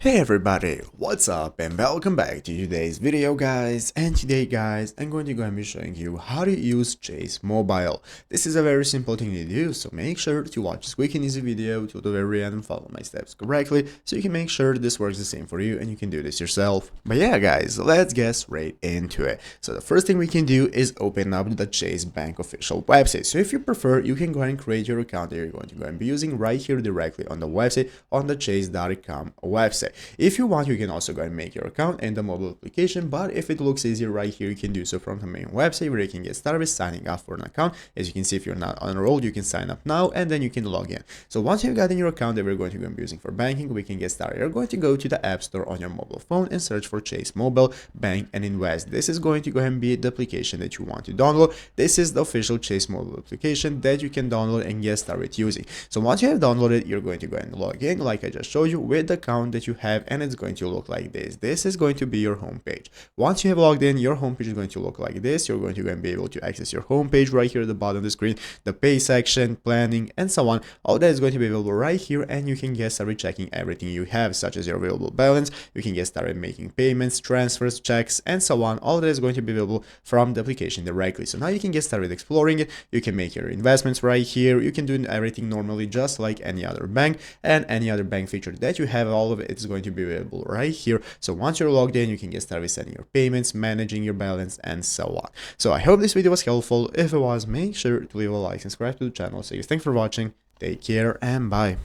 Hey everybody, what's up and welcome back to today's video guys. And today guys, I'm going to go and be showing you how to use Chase Mobile. This is a very simple thing to do, so make sure to watch this quick and easy video to the very end and follow my steps correctly so you can make sure this works the same for you and you can do this yourself. But yeah guys, let's get straight into it. So the first thing we can do is open up the Chase Bank official website. So if you prefer, you can go ahead and create your account that you're going to go and be using right here directly on the website, on the chase.com website. If you want, you can also go and make your account in the mobile application, but if it looks easier right here, you can do so from the main website where you can get started with signing up for an account. As you can see, if you're not enrolled, you can sign up now and then you can log in. So once you've gotten your account that we're going to be using for banking, we can get started. You're going to go to the App Store on your mobile phone and search for Chase Mobile Bank and Invest. This is going to go ahead and be the application that you want to download. This is the official Chase Mobile application that you can download and get started using. So once you have downloaded, you're going to go and log in like I just showed you with the account that you have, and it's going to look like this. This is going to be your home page. Once you have logged in, your home page is going to look like this. You're going to go and be able to access your home page right here at the bottom of the screen, the pay section, planning, and so on. All that is going to be available right here, and you can get started checking everything you have, such as your available balance. You can get started making payments, transfers, checks, and so on. All that is going to be available from the application directly. So now you can get started exploring it. You can make your investments right here. You can do everything normally just like any other bank, and any other bank feature that you have, all of it is going to be available right here. So once you're logged in, you can get started sending your payments, managing your balance, and so on. So I hope this video was helpful. If it was, make sure to leave a like and subscribe to the channel. So thanks for watching, take care, and bye.